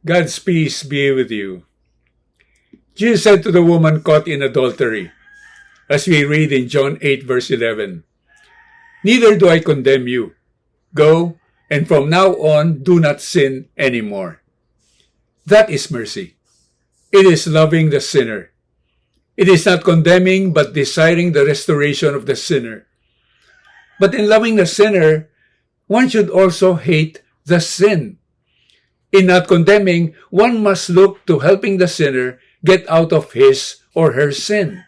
God's peace be with you. Jesus said to the woman caught in adultery, as we read in John 8 verse 11, "Neither do I condemn you. Go, and from now on do not sin anymore." That is mercy. It is loving the sinner. It is not condemning but desiring the restoration of the sinner. But in loving the sinner, one should also hate the sin. In not condemning, one must look to helping the sinner get out of his or her sin.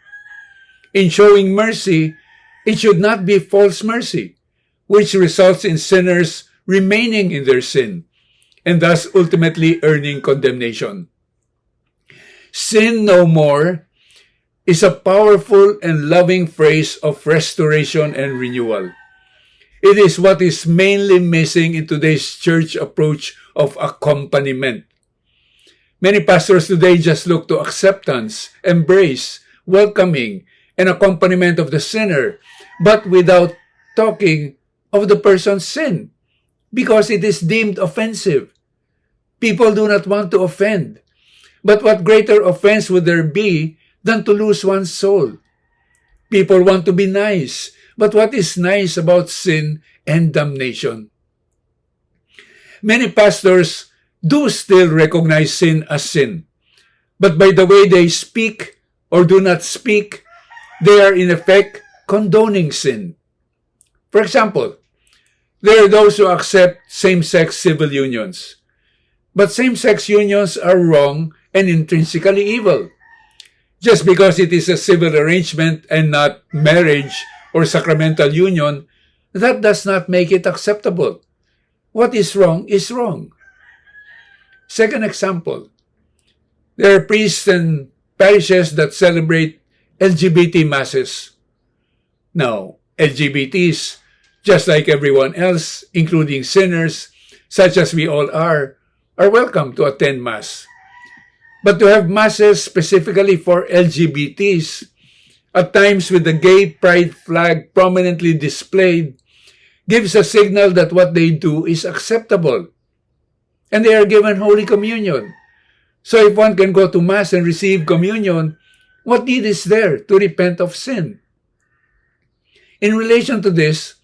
In showing mercy, it should not be false mercy, which results in sinners remaining in their sin, and thus ultimately earning condemnation. Sin no more is a powerful and loving phrase of restoration and renewal. It is what is mainly missing in today's church approach of accompaniment. Many pastors today just look to acceptance, embrace, welcoming, and accompaniment of the sinner, but without talking of the person's sin, because it is deemed offensive. People do not want to offend. But what greater offense would there be than to lose one's soul? People want to be nice, but what is nice about sin and damnation? Many pastors do still recognize sin as sin, but by the way they speak or do not speak, they are in effect condoning sin. For example, there are those who accept same-sex civil unions, but same-sex unions are wrong and intrinsically evil. Just because it is a civil arrangement and not marriage or sacramental union, that does not make it acceptable. What is wrong is wrong. Second example, there are priests and parishes that celebrate LGBT masses. Now, LGBTs, just like everyone else, including sinners, such as we all are welcome to attend Mass. But to have masses specifically for LGBTs, at times with the gay pride flag prominently displayed, gives a signal that what they do is acceptable. And they are given Holy Communion. So if one can go to Mass and receive communion, what need is there to repent of sin? In relation to this,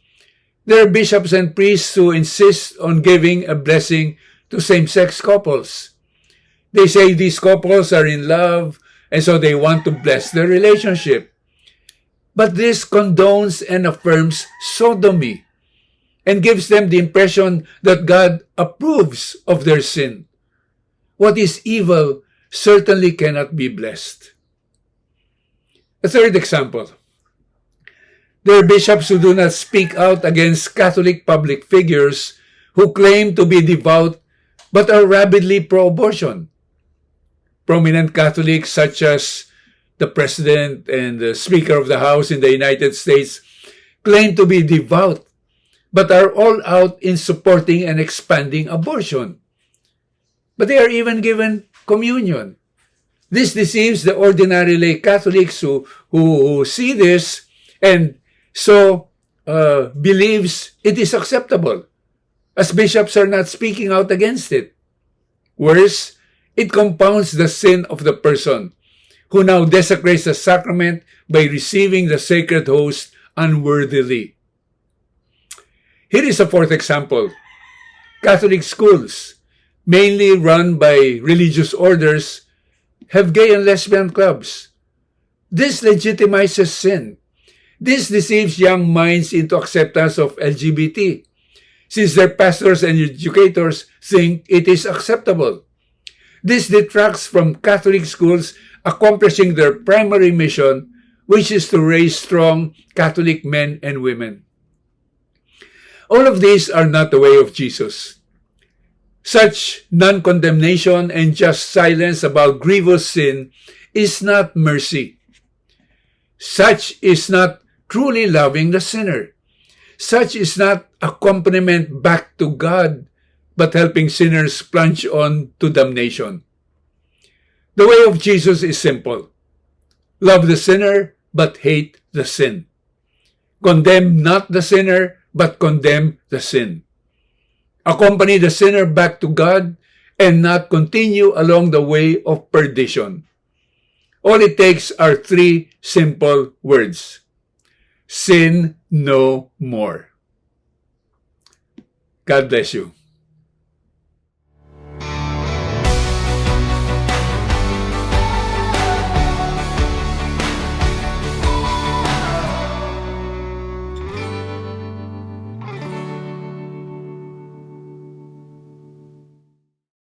there are bishops and priests who insist on giving a blessing to same-sex couples. They say these couples are in love, and so they want to bless their relationship. But this condones and affirms sodomy and gives them the impression that God approves of their sin. What is evil certainly cannot be blessed. A third example. There are bishops who do not speak out against Catholic public figures who claim to be devout but are rabidly pro-abortion. Prominent Catholics such as the President and the Speaker of the House in the United States claim to be devout but are all out in supporting and expanding abortion. But they are even given communion. This deceives the ordinary lay Catholics who see this and so believes it is acceptable, as bishops are not speaking out against it. Worse, it compounds the sin of the person who now desecrates the sacrament by receiving the sacred host unworthily. Here is a fourth example. Catholic schools, mainly run by religious orders, have gay and lesbian clubs. This legitimizes sin. This deceives young minds into acceptance of LGBT, since their pastors and educators think it is acceptable. This detracts from Catholic schools accomplishing their primary mission, which is to raise strong Catholic men and women. All of these are not the way of Jesus. Such non-condemnation and just silence about grievous sin is not mercy. Such is not truly loving the sinner. Such is not accompaniment back to God, but helping sinners plunge on to damnation. The way of Jesus is simple. Love the sinner, but hate the sin. Condemn not the sinner, but condemn the sin. Accompany the sinner back to God and not continue along the way of perdition. All it takes are three simple words. Sin no more. God bless you.